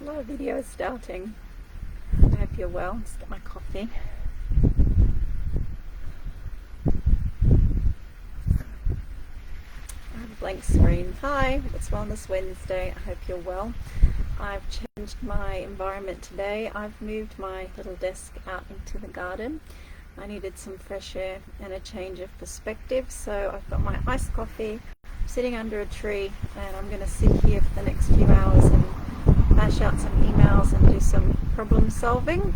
Hello, video is starting. I hope you're well. Just get my coffee. I have a blank screen. Hi, it's Wellness Wednesday. I hope you're well. I've changed my environment today. I've moved my little desk out into the garden. I needed some fresh air and a change of perspective, so I've got my iced coffee, sitting under a tree, and I'm going to sit here for the next few hours and bash out some emails and do some problem solving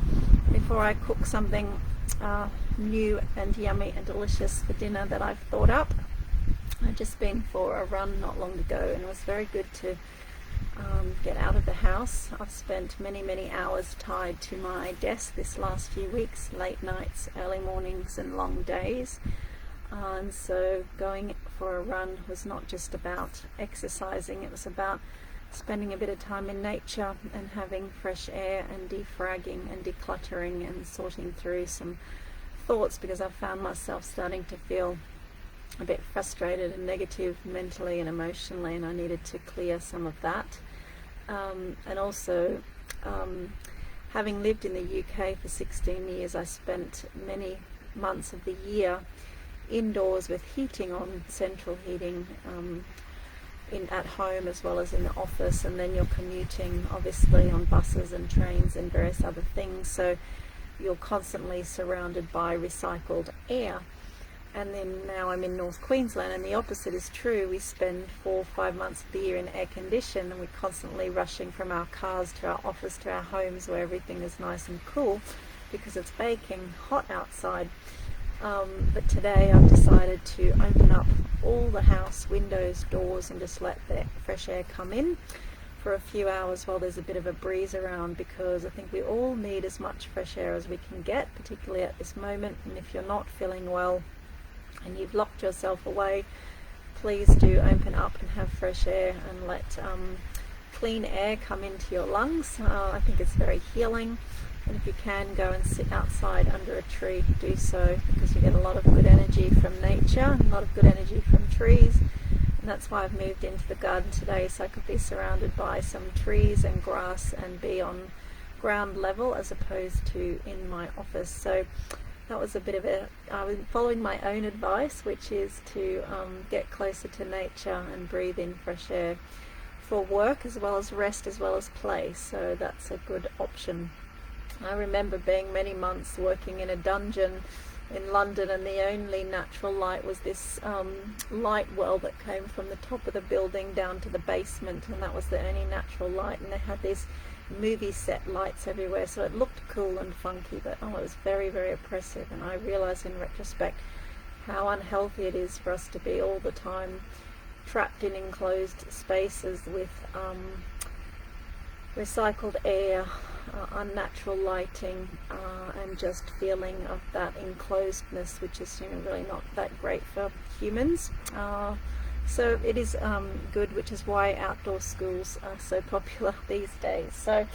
before I cook something new and yummy and delicious for dinner that I've thought up. I've just been for a run not long ago, and it was very good to get out of the house. I've spent many hours tied to my desk this last few weeks, late nights, early mornings and long days. And so going for a run was not just about exercising, it was about spending a bit of time in nature and having fresh air and defragging and decluttering and sorting through some thoughts, because I found myself starting to feel a bit frustrated and negative mentally and emotionally, and I needed to clear some of that. And also, having lived in the UK for 16 years, I spent many months of the year indoors with heating on, central heating, at home as well as in the office, and then you're commuting obviously on buses and trains and various other things, so you're constantly surrounded by recycled air. And then now I'm in North Queensland, and the opposite is true. We spend 4 or 5 months of the year in air condition, and we're constantly rushing from our cars to our office to our homes where everything is nice and cool because it's baking hot outside. But today I've decided to open up all the house windows, doors, and just let the fresh air come in for a few hours while there's a bit of a breeze around, because I think we all need as much fresh air as we can get, particularly at this moment. And if you're not feeling well and you've locked yourself away, please do open up and have fresh air and let clean air come into your lungs. I think it's very healing. And if you can go and sit outside under a tree, do so, because you get a lot of good energy from nature and a lot of good energy from trees. And that's why I've moved into the garden today, so I could be surrounded by some trees and grass and be on ground level as opposed to in my office. So that was a bit of I was following my own advice, which is to get closer to nature and breathe in fresh air for work as well as rest as well as play. So that's a good option. I remember being many months working in a dungeon in London, and the only natural light was this light well that came from the top of the building down to the basement, and that was the only natural light. And they had these movie set lights everywhere, so it looked cool and funky, but it was very oppressive. And I realized in retrospect how unhealthy it is for us to be all the time trapped in enclosed spaces with recycled air, unnatural lighting, and just feeling of that enclosedness, which is really not that great for humans. So it is good, which is why outdoor schools are so popular these days. So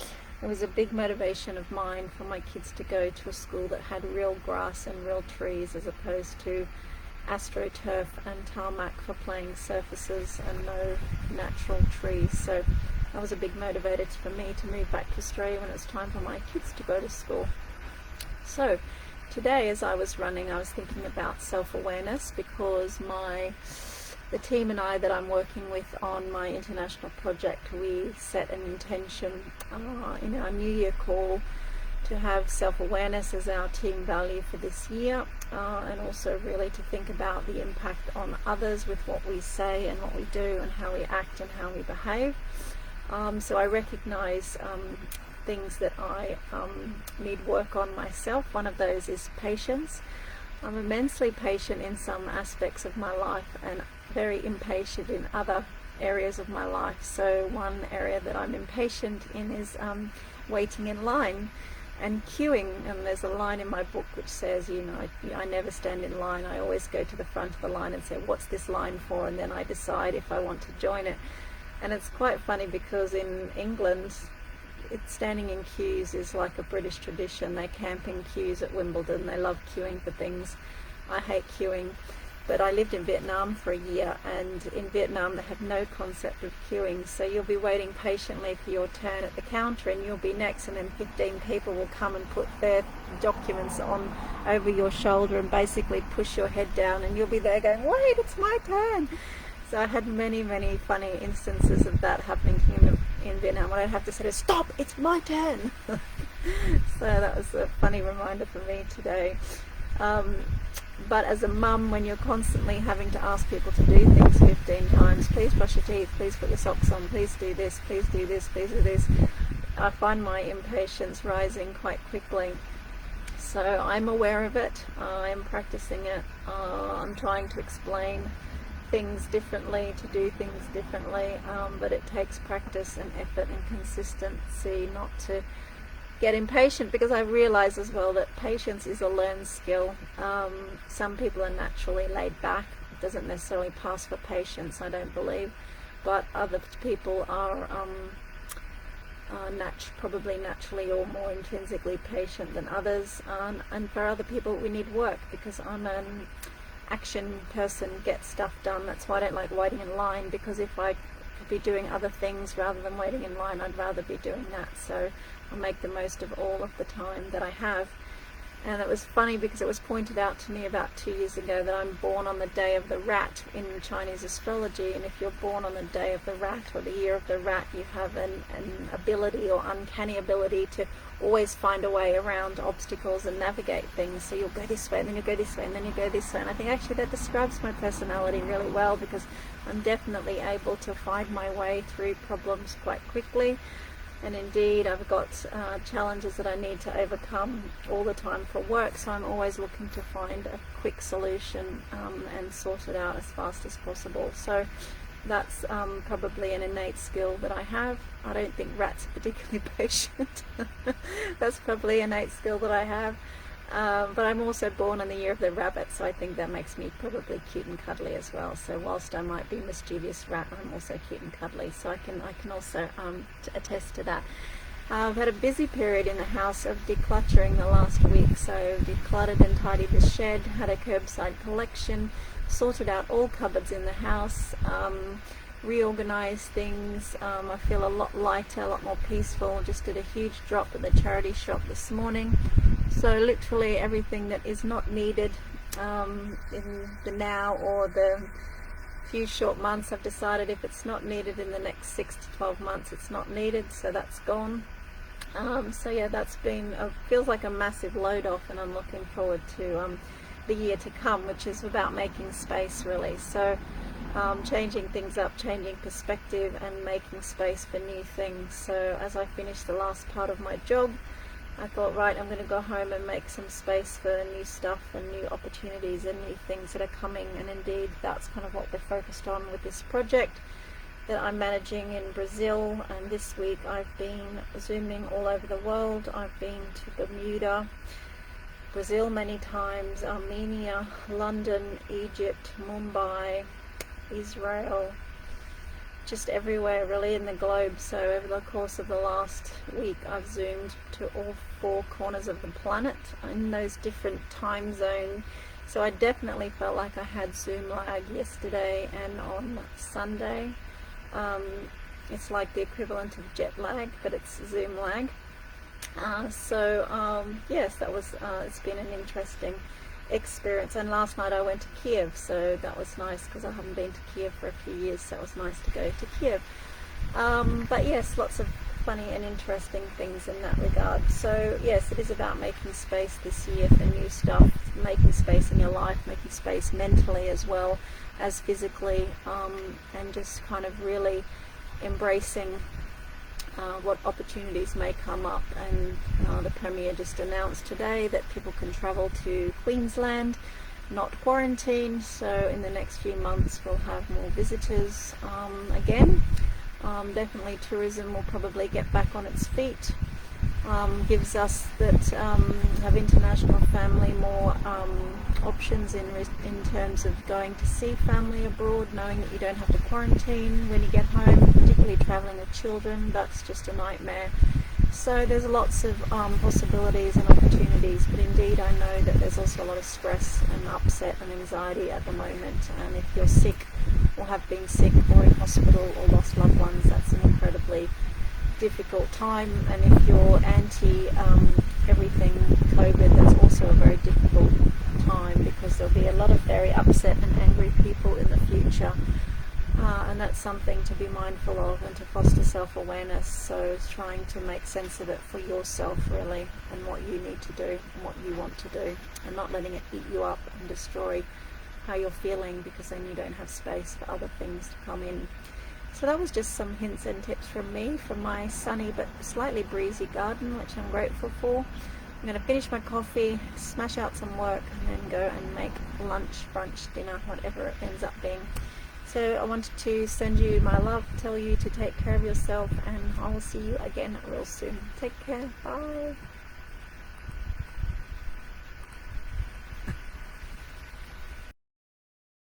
it was a big motivation of mine for my kids to go to a school that had real grass and real trees, as opposed to astroturf and tarmac for playing surfaces and no natural trees. So that was a big motivator for me to move back to Australia when it was time for my kids to go to school. So today, as I was running, I was thinking about self-awareness, because the team and I that I'm working with on my international project, we set an intention in our New Year call to have self-awareness as our team value for this year, and also really to think about the impact on others with what we say and what we do and how we act and how we behave. So I recognize things that I need work on myself. One of those is patience. I'm immensely patient in some aspects of my life and very impatient in other areas of my life. So one area that I'm impatient in is waiting in line and queuing. And there's a line in my book which says, I never stand in line. I always go to the front of the line and say, what's this line for? And then I decide if I want to join it. And it's quite funny, because in England, standing in queues is like a British tradition. They camp in queues at Wimbledon. They love queuing for things. I hate queuing. But I lived in Vietnam for a year, and in Vietnam they have no concept of queuing, so you'll be waiting patiently for your turn at the counter and you'll be next, and then 15 people will come and put their documents on over your shoulder and basically push your head down, and you'll be there going, wait, it's my turn. So I had many funny instances of that happening in Vietnam. What I'd have to say is, stop, it's my turn. So that was a funny reminder for me today. But as a mum, when you're constantly having to ask people to do things 15 times, please brush your teeth, please put your socks on, please do this, please do this, please do this, I find my impatience rising quite quickly. So I'm aware of it, I'm practicing it, I'm trying to explain things differently, to do things differently, but it takes practice and effort and consistency not to get impatient, because I realize as well that patience is a learned skill. Some people are naturally laid back. It doesn't necessarily pass for patience, I don't believe, but other people are probably naturally or more intrinsically patient than others, and for other people we need work, because I'm an action person, get stuff done. That's why I don't like waiting in line, because if I could be doing other things rather than waiting in line, I'd rather be doing that. So I'll make the most of all of the time that I have. And it was funny because it was pointed out to me about 2 years ago that I'm born on the day of the rat in Chinese astrology, and if you're born on the day of the rat or the year of the rat, you have an ability or uncanny ability to always find a way around obstacles and navigate things. So you'll go this way and then you'll go this way and then you go this way, and I think actually that describes my personality really well, because I'm definitely able to find my way through problems quite quickly. And indeed, I've got challenges that I need to overcome all the time for work, so I'm always looking to find a quick solution and sort it out as fast as possible. So that's probably an innate skill that I have. I don't think rats are particularly patient. That's probably an innate skill that I have. But I'm also born in the year of the rabbit, so I think that makes me probably cute and cuddly as well. So whilst I might be a mischievous rat, I'm also cute and cuddly, so I can also attest to that. I've had a busy period in the house of decluttering the last week, so decluttered and tidied the shed, had a curbside collection, sorted out all cupboards in the house, reorganized things. I feel a lot lighter, a lot more peaceful. Just did a huge drop at the charity shop this morning. So literally everything that is not needed in the now or the few short months, I've decided if it's not needed in the next 6 to 12 months, it's not needed, so that's gone. So yeah, that's been, feels like a massive load off, and I'm looking forward to the year to come, which is about making space really. So changing things up, changing perspective and making space for new things. So as I finish the last part of my job, I thought, right, I'm going to go home and make some space for new stuff and new opportunities and new things that are coming. And indeed, that's kind of what we're focused on with this project that I'm managing in Brazil. And this week I've been zooming all over the world. I've been to Bermuda, Brazil many times, Armenia, London, Egypt, Mumbai, Israel, just everywhere really in the globe. So over the course of the last week I've zoomed to all 4 corners of the planet in those different time zones. So I definitely felt like I had Zoom lag yesterday and on Sunday. It's like the equivalent of jet lag, but it's Zoom lag. Yes, that was it's been an interesting experience. And last night I went to Kiev, so that was nice because I haven't been to Kiev for a few years, so it was nice to go to Kiev. But yes, lots of funny and interesting things in that regard. So yes, it is about making space this year for new stuff, making space in your life, making space mentally as well as physically, and just kind of really embracing what opportunities may come up. And the Premier just announced today that people can travel to Queensland, not quarantine, so in the next few months we'll have more visitors again. Definitely tourism will probably get back on its feet. Gives us that have international family more options in terms of going to see family abroad, knowing that you don't have to quarantine when you get home, particularly travelling with children. That's just a nightmare. So there's lots of possibilities and opportunities, but indeed I know that there's also a lot of stress and upset and anxiety at the moment, and if you're sick or have been sick or in hospital or lost loved ones, that's an incredibly difficult time. And if you're anti everything COVID, that's also a very difficult time, because there'll be a lot of very upset and angry people in the future. And that's something to be mindful of and to foster self-awareness. So it's trying to make sense of it for yourself, really, and what you need to do and what you want to do, and not letting it eat you up and destroy how you're feeling, because then you don't have space for other things to come in. So that was just some hints and tips from me, from my sunny but slightly breezy garden, which I'm grateful for. I'm going to finish my coffee, smash out some work, and then go and make lunch, brunch, dinner, whatever it ends up being. So I wanted to send you my love, tell you to take care of yourself, and I will see you again real soon. Take care. Bye.